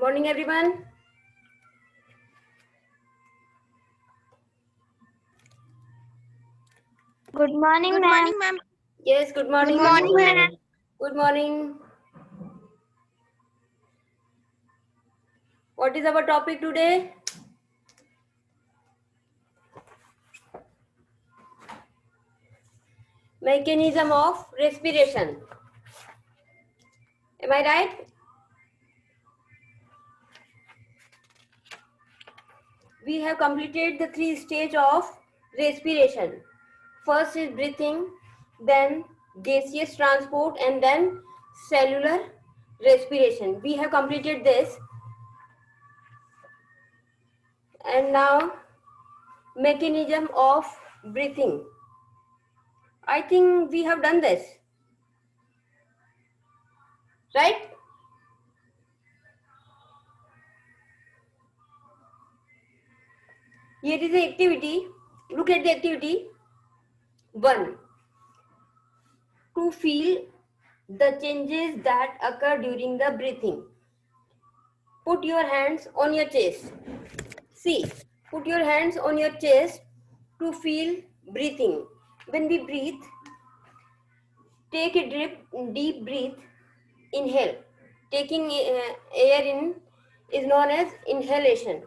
morning, everyone. Good morning, Good ma'am. morning, ma'am. Yes, good morning. Good morning, ma'am. Good morning. What is our topic today? Mechanism of respiration. Am I right? We have completed the 3 stages of respiration. First is breathing, then gaseous transport, and then cellular respiration. We have completed this. And now, mechanism of breathing. I think we have done this. Right? Here is the activity. Look at the activity. 1. To feel the changes that occur during the breathing. Put your hands on your chest. See, put your hands on your chest to feel breathing. When we breathe, take a deep breath. Inhale. Taking air in is known as inhalation.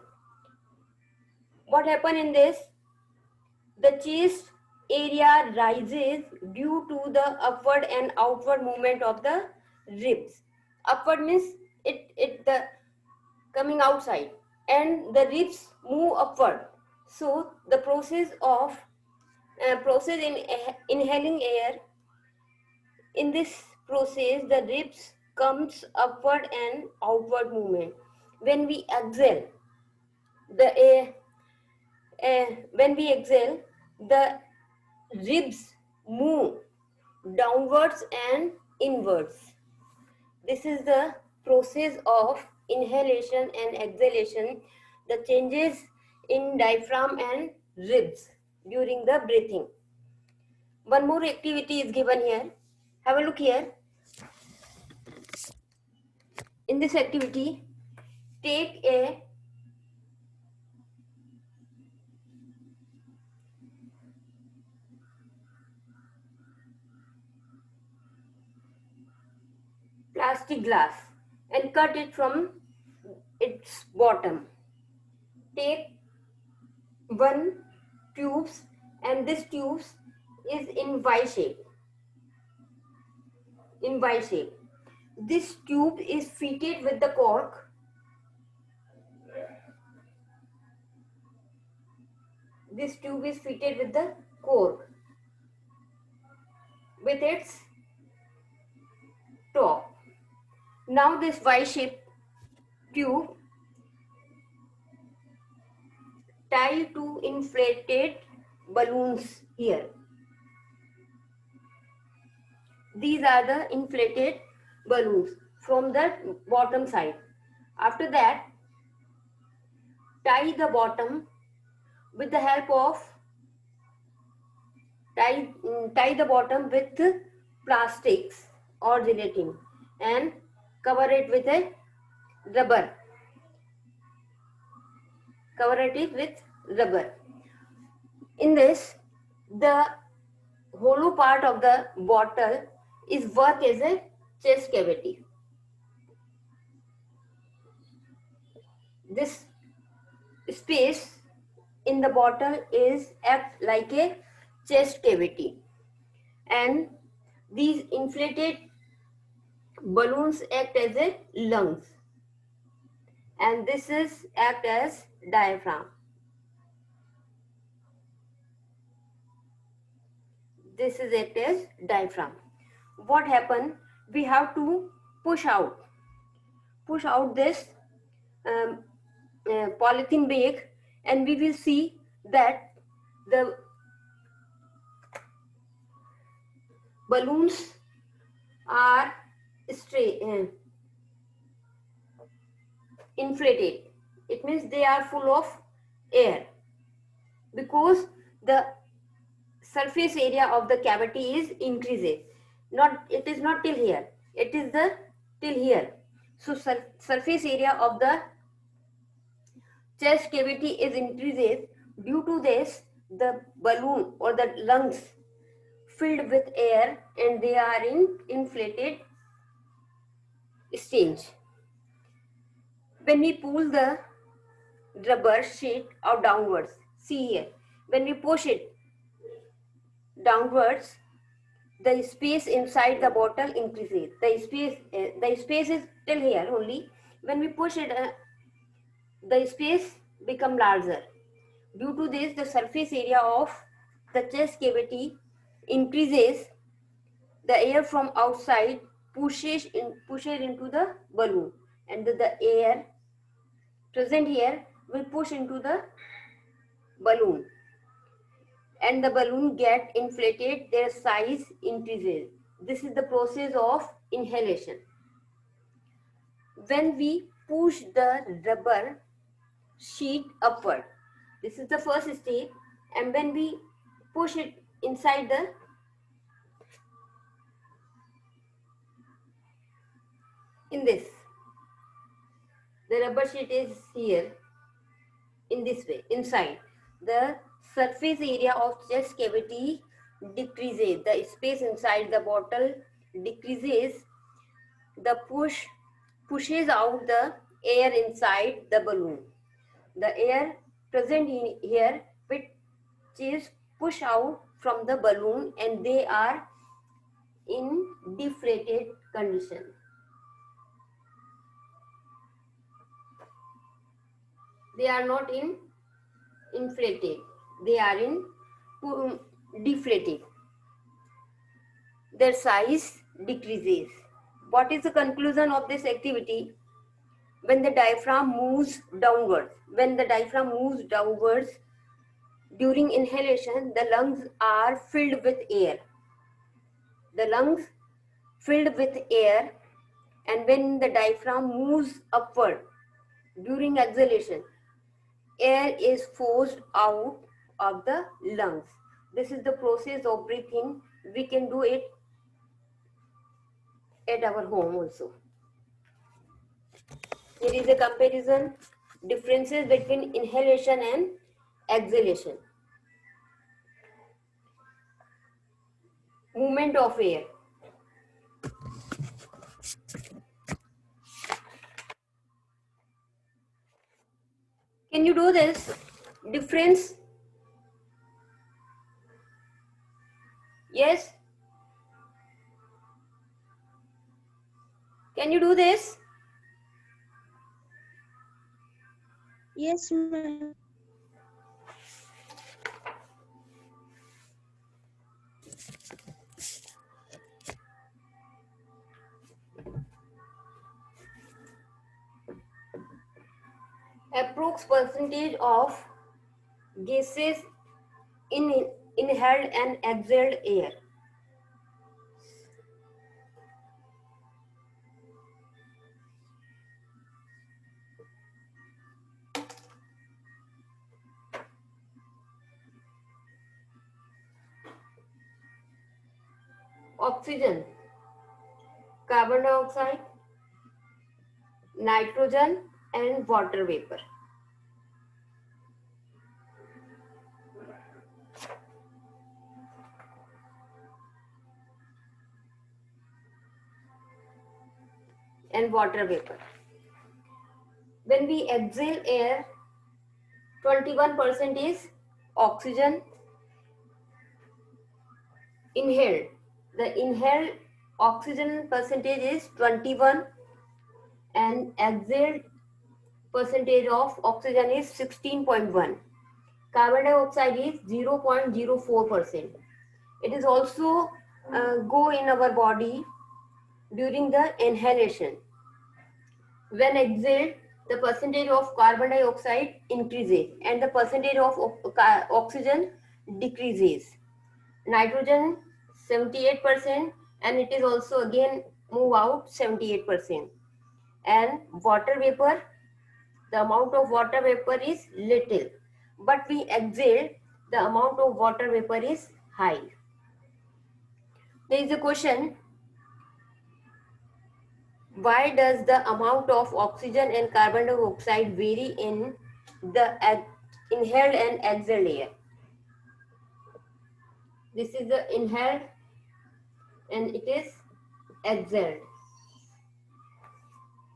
What happens in this? The chest area rises due to the upward and outward movement of the ribs. Upward means the coming outside, and the ribs move upward. So the process of process in inhaling air, in this process the ribs comes upward and outward movement. When we exhale, the air when we exhale, the ribs move downwards and inwards. This is the process of inhalation and exhalation, the changes in diaphragm and ribs during the breathing. One more activity is given here. Have a look here. In this activity, take a plastic glass and cut it from its bottom. Take one tubes, and this tubes is in Y shape. This tube is fitted with the cork. This tube is fitted with the cork with its top. Now this Y-shaped tube tie to inflated balloons here. These are the inflated balloons from the bottom side. After that, tie the bottom with the help of tie the bottom with plastics or gelatin and cover it with a rubber. Cover it with rubber. In this, the hollow part of the bottle is work as a chest cavity. This space in the bottle is act like a chest cavity, and these inflated balloons act as a lungs, and this is act as diaphragm. This is act as diaphragm. What happened? We have to push out this polythene bag, and we will see that the balloons are inflated. It means they are full of air because the surface area of the cavity is increases. It is not till here. It is till here. So surface area of the chest cavity is increases. Due to this, the balloon or the lungs filled with air and they are in inflated stage. When we pull the rubber sheet out downwards, see here, when we push it downwards, the space inside the bottle increases. The space is till here only. When we push it, the space become larger. Due to this, the surface area of the chest cavity increases. The air from outside pushes into the balloon, and the air present here will push into the balloon, and the balloon get inflated, their size increases. This is the process of inhalation. When we push the rubber sheet upward, this is the first step, and when we push it inside the rubber sheet is here in this way inside, the surface area of chest cavity decreases, the space inside the bottle decreases, the pushes out the air inside the balloon, the air present in here which is pushed out from the balloon, and they are in deflated condition. They are not in inflated, they are in deflated. Their size decreases. What is the conclusion of this activity? When the diaphragm moves downwards, during inhalation, the lungs are filled with air. The lungs filled with air, and when the diaphragm moves upward during exhalation, air is forced out of the lungs. This is the process of breathing. We can do it at our home also. Here is a comparison, differences between inhalation and exhalation. Movement of air. Can you do this? Difference? Yes? Can you do this? Yes, ma'am. Approx percentage of gases in inhaled and exhaled air. Oxygen, carbon dioxide, nitrogen, and water vapor. And water vapor. When we exhale air, 21% is oxygen. Inhaled, the inhaled oxygen percentage is 21, and exhaled percentage of oxygen is 16.1. Carbon dioxide is 0.04%. It is also go in our body during the inhalation. When exhaled, the percentage of carbon dioxide increases and the percentage of oxygen decreases. Nitrogen 78%, and it is also again move out 78%. And water vapor, the amount of water vapor is little, but we exhale, the amount of water vapor is high. There is a question, Why does the amount of oxygen and carbon dioxide vary in the inhaled and exhaled air? This is the inhaled and it is exhaled.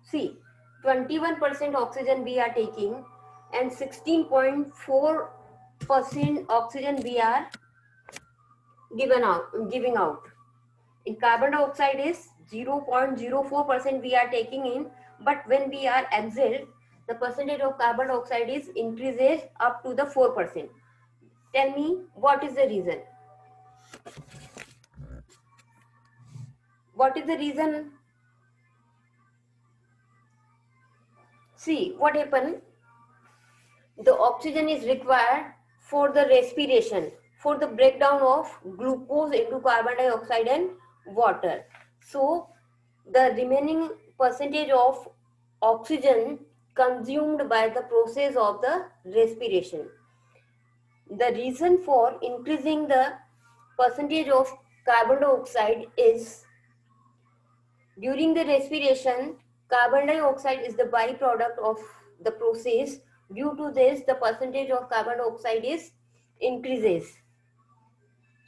See, 21% oxygen we are taking and 16.4% oxygen we are giving out. In carbon dioxide is 0.04% we are taking in, but when we are exhaled, the percentage of carbon dioxide is increases up to the 4%. Tell me what is the reason? What is the reason? See what happened. The oxygen is required for the respiration, for the breakdown of glucose into carbon dioxide and water. So the remaining percentage of oxygen consumed by the process of the respiration. The reason for increasing the percentage of carbon dioxide is during the respiration, carbon dioxide is the byproduct of the process. Due to this, the percentage of carbon dioxide is increases.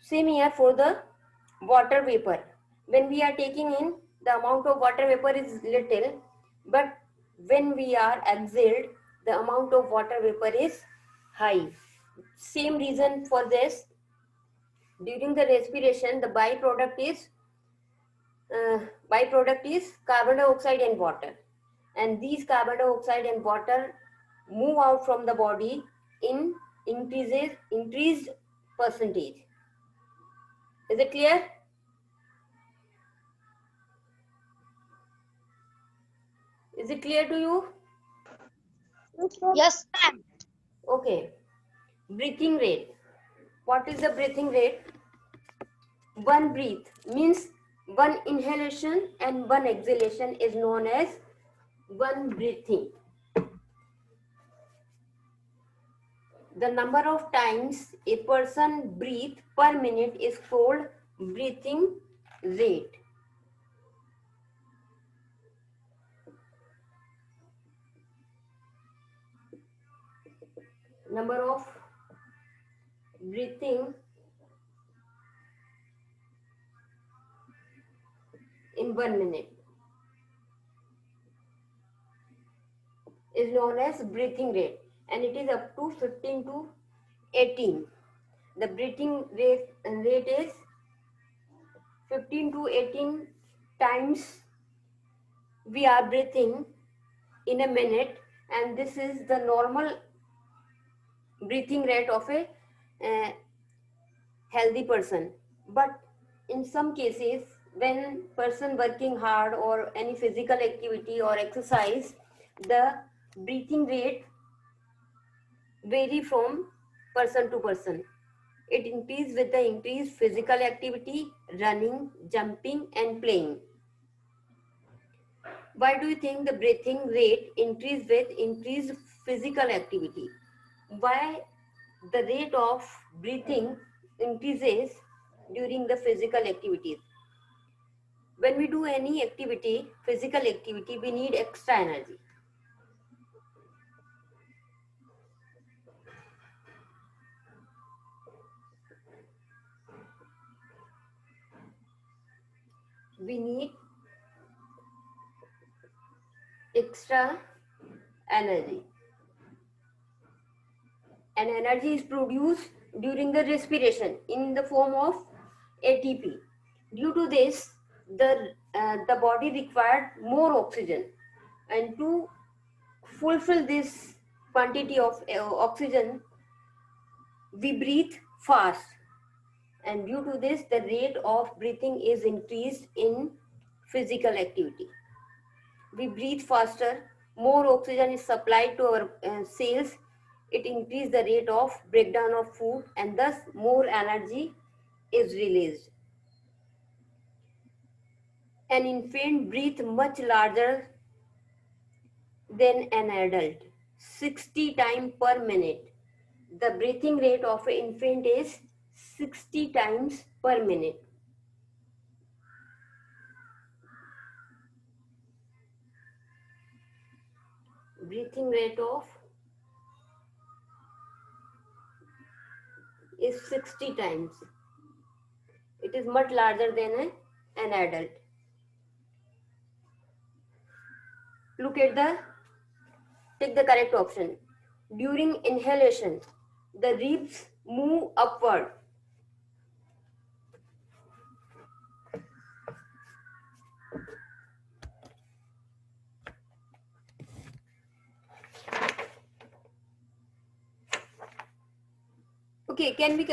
Same here for the water vapor. When we are taking in, the amount of water vapor is little, but when we are exhaled, the amount of water vapor is high. Same reason for this. During the respiration, the byproduct is carbon dioxide and water, and these carbon dioxide and water move out from the body in increased percentage. Is it clear? Is it clear to you? Yes, ma'am. Okay. Breathing rate. What is the breathing rate? One breath means one inhalation and one exhalation is known as one breathing. The number of times a person breathes per minute is called breathing rate. Number of breathing in 1 minute is known as breathing rate, and it is up to 15 to 18. The breathing rate is 15 to 18 times we are breathing in a minute, and this is the normal breathing rate of a healthy person. But in some cases, when person working hard or any physical activity or exercise, the breathing rate vary from person to person. It increases with the increased physical activity, running, jumping and playing. Why do you think the breathing rate increase with increased physical activity? Why the rate of breathing increases during the physical activities? When we do any activity, physical activity, we need extra energy. We need extra energy. And energy is produced during the respiration in the form of ATP. Due to this, the body required more oxygen, and to fulfill this quantity of oxygen, we breathe fast, and due to this, the rate of breathing is increased in physical activity. We breathe faster, more oxygen is supplied to our cells, it increases the rate of breakdown of food, and thus more energy is released. An infant breathes much larger than an adult, 60 times per minute. The breathing rate of an infant is 60 times per minute. breathing rate of is 60 times. It is much larger than an adult. Look at the, take the correct option. During inhalation, the ribs move upward. Okay, can we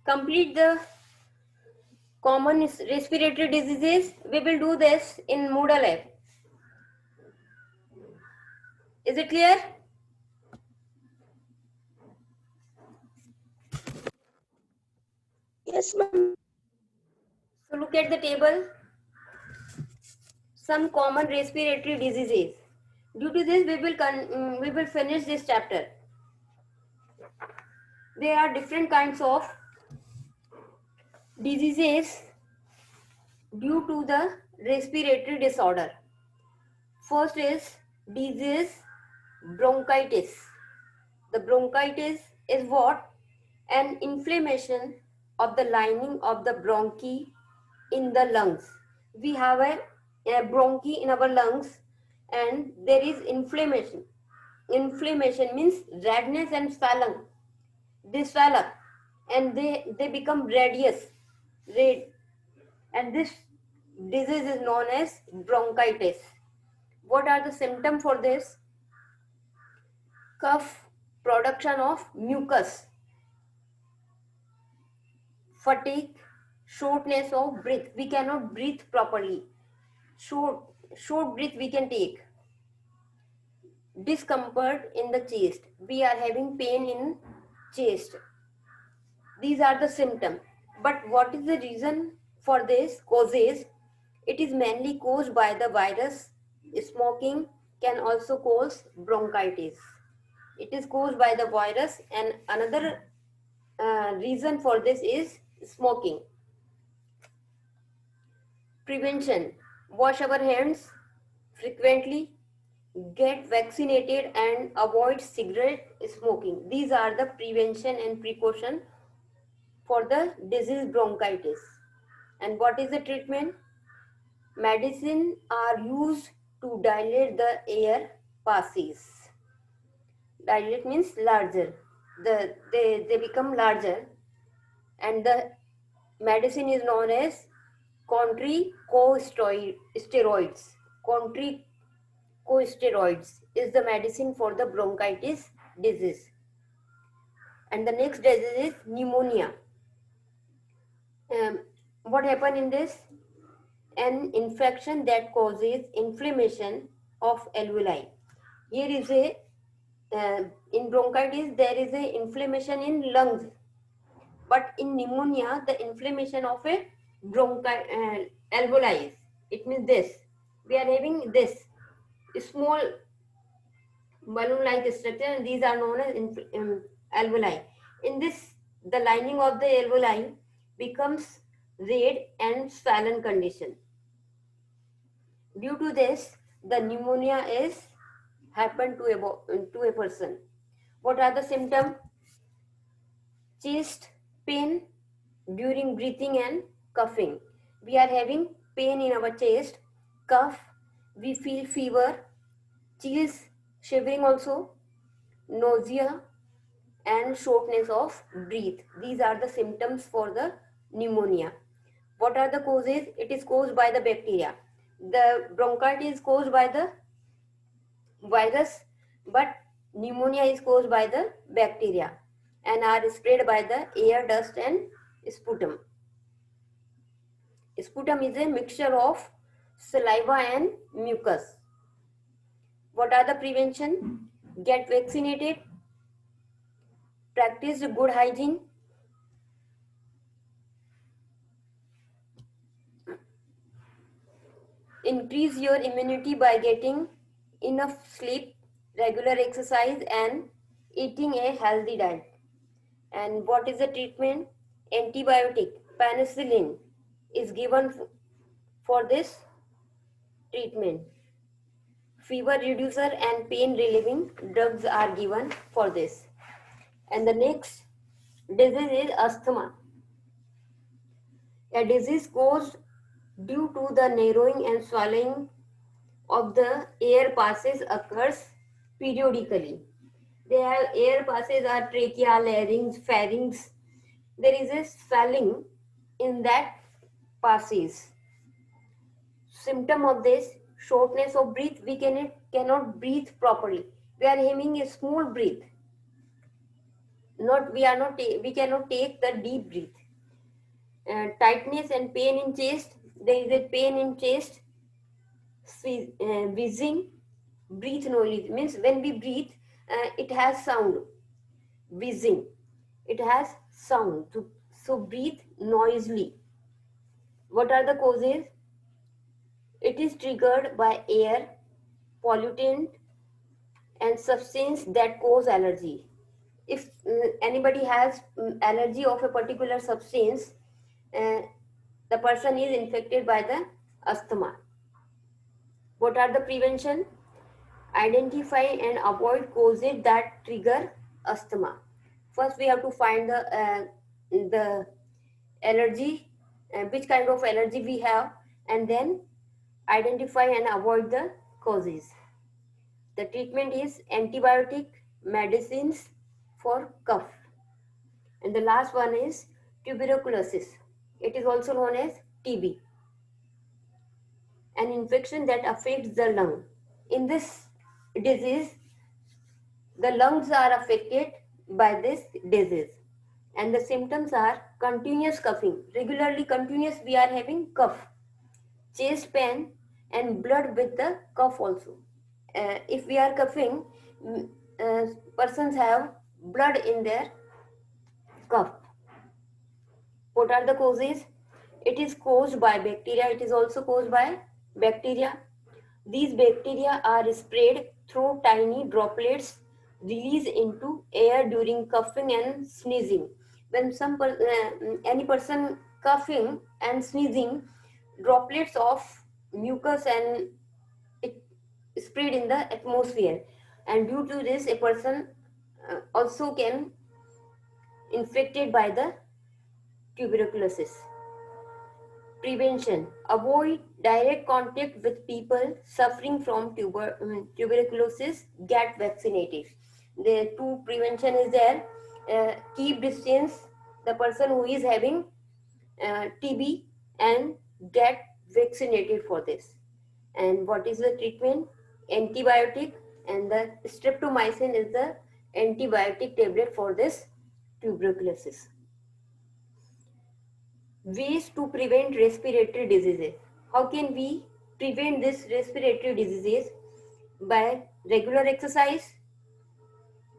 complete the common respiratory diseases? We will do this in Moodle app. Is it clear? Yes, ma'am. So look at the table. Some common respiratory diseases. Due to this, we will finish this chapter. There are different kinds of diseases due to the respiratory disorder. First is disease bronchitis. The bronchitis is what? An inflammation of the lining of the bronchi in the lungs. We have a bronchi in our lungs and there is inflammation. Inflammation means redness and swelling. They swell up and they become red, and this disease is known as bronchitis. What are the symptoms for this? Cough, production of mucus, fatigue, shortness of breath. We cannot breathe properly. Short breath we can take. Discomfort in the chest. We are having pain in chest. These are the symptoms. But what is the reason for this causes? It is mainly caused by the virus. Smoking can also cause bronchitis. It is caused by the virus, and another reason for this is smoking. Prevention: wash our hands frequently, get vaccinated, and avoid cigarette smoking. These are the prevention and precaution for the disease bronchitis. And what is the treatment? Medicine are used to dilate the air passes. Dilate means larger. They become larger, and the medicine is known as corticosteroids. Corticosteroids is the medicine for the bronchitis disease. And the next disease is pneumonia. What happened in this? An infection that causes inflammation of alveoli. Here is a in bronchitis there is a inflammation in lungs, but in pneumonia the inflammation of a alveoli. It means this. We are having this small balloon-like structure, and these are known as alveoli. In this, the lining of the alveoli becomes red and swollen condition. Due to this, the pneumonia is happened to a person. What are the symptoms? Chest pain during breathing and coughing. We are having pain in our chest, cough, we feel fever, chills, shivering also, nausea, and shortness of breath. These are the symptoms for the pneumonia. What are the causes? It is caused by the bacteria. The bronchitis is caused by the virus, but pneumonia is caused by the bacteria and are spread by the air, dust, and sputum. Sputum is a mixture of saliva and mucus. What are the prevention? Get vaccinated, practice good hygiene, increase your immunity by getting enough sleep, regular exercise, and eating a healthy diet. And what is the treatment? Antibiotic, penicillin is given for this treatment. fever reducer and pain relieving drugs are given for this. And the next disease is asthma. A disease caused due to the narrowing and swallowing of the air passes occurs periodically. They have air passes are trachea, larynx, pharynx. There is a swelling in that passes. Symptom of this shortness of breath. We cannot breathe properly. We are having a small breath. We cannot take the deep breath. Tightness and pain in chest. There is a pain in chest. Wheezing, breathe noise means when we breathe, it has sound. Wheezing, it has sound. So breathe noisily. What are the causes? It is triggered by air, pollutant, and substance that cause allergy. If anybody has allergy of a particular substance, uh, the person is infected by the asthma. What are the prevention? Identify and avoid causes that trigger asthma. First, we have to find the allergy, which kind of allergy we have, and then identify and avoid the causes. The treatment is antibiotic medicines for cough. And the last one is tuberculosis. It is also known as TB, an infection that affects the lung. In this disease, the lungs are affected by this disease, and the symptoms are continuous coughing. Regularly continuous we are having cough, chest pain, and blood with the cough also. If we are coughing, persons have blood in their cough. What are the causes? It is caused by bacteria. It is also caused by bacteria. These bacteria are sprayed through tiny droplets released into air during coughing and sneezing. When any person coughing and sneezing, droplets of mucus and it spread in the atmosphere, and due to this a person also can infected by the tuberculosis. Prevention: avoid direct contact with people suffering from tuberculosis. Get vaccinated. The two prevention is there. Keep distance the person who is having TB and get vaccinated for this. And what is the treatment? Antibiotic, and the streptomycin is the antibiotic tablet for this tuberculosis. Ways to prevent respiratory diseases. How can we prevent this respiratory diseases? By regular exercise.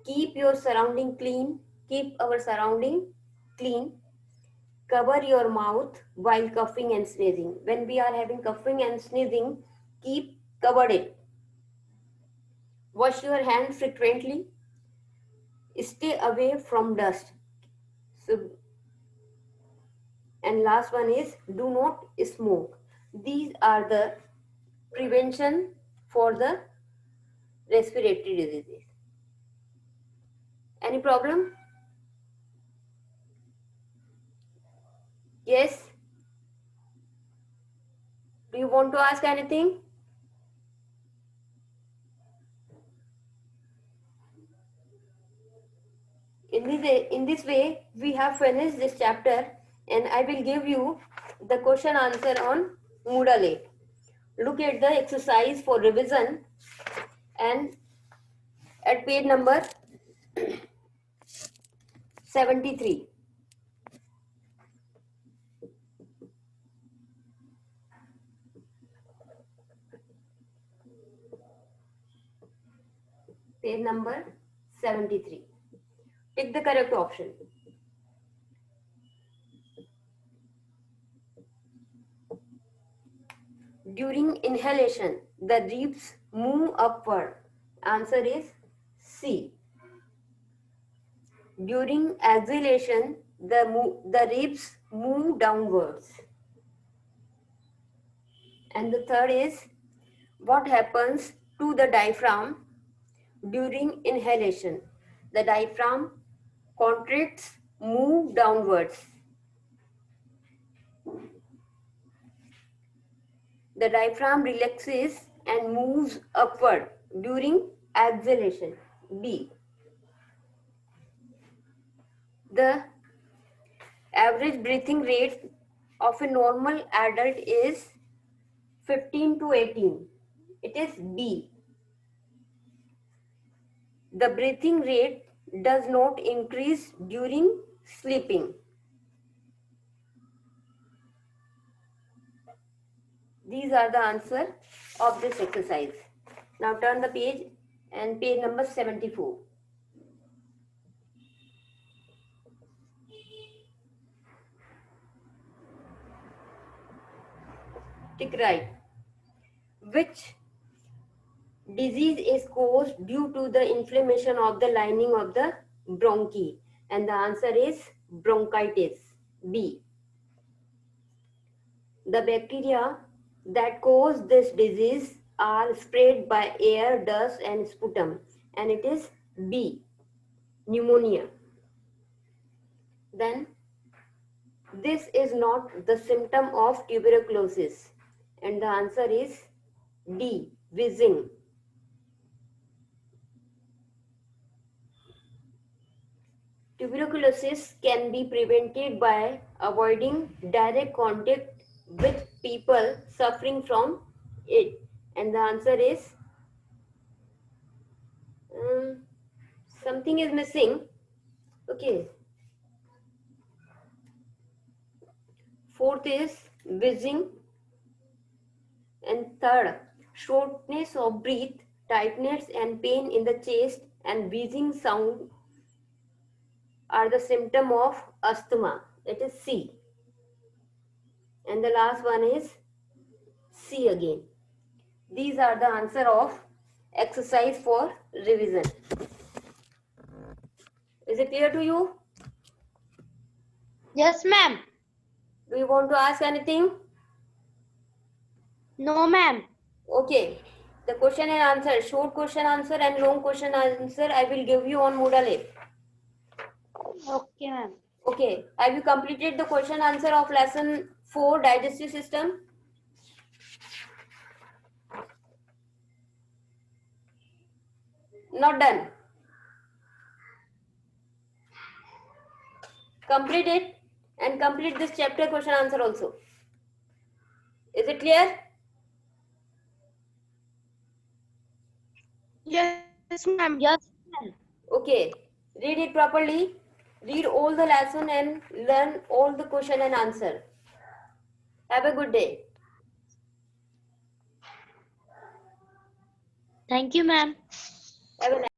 Keep your surrounding clean. Keep our surrounding clean. Cover your mouth while coughing and sneezing. When we are having coughing and sneezing, keep covered it. Wash your hands frequently. Stay away from dust. So, and last one is do not smoke. These are the prevention for the respiratory diseases. Any problem? Yes? Do you want to ask anything? In this way, we have finished this chapter, and I will give you the question answer on Moodle 8. Look at the exercise for revision and at page number 73. Page number 73. Pick the correct option. During inhalation, the ribs move upward. Answer is C. During exhalation, the ribs move downwards. And the third is, what happens to the diaphragm during inhalation. The diaphragm contracts, move downwards. The diaphragm relaxes and moves upward during exhalation. B. The average breathing rate of a normal adult is 15 to 18. It is B. The breathing rate does not increase during sleeping. These are the answer of this exercise. Now turn the page and page number 74. Tick right. Which disease is caused due to the inflammation of the lining of the bronchi? And the answer is bronchitis. B. The bacteria that cause this disease are spread by air, dust and sputum, and it is B. Pneumonia. Then this is not the symptom of tuberculosis, and the answer is D. Wheezing. Tuberculosis can be prevented by avoiding direct contact with people suffering from it. And the answer is something is missing. Okay. Fourth is wheezing. And third, shortness of breath, tightness and pain in the chest and wheezing sound are the symptom of asthma. It is C. And the last one is C again. These are the answer of exercise for revision. Is it clear to you? Yes, ma'am. Do you want to ask anything? No, ma'am. Okay. The question and answer, short question answer and long question answer I will give you on Moodle app. Okay, ma'am. Okay. Have you completed the question answer of lesson 4 digestive system? Not done. Complete it and complete this chapter question answer also. Is it clear? Yes, ma'am. Yes, ma'am. Okay. Read it properly. Read all the lesson and learn all the question and answer. Have a good day. Thank you, ma'am. Have a nice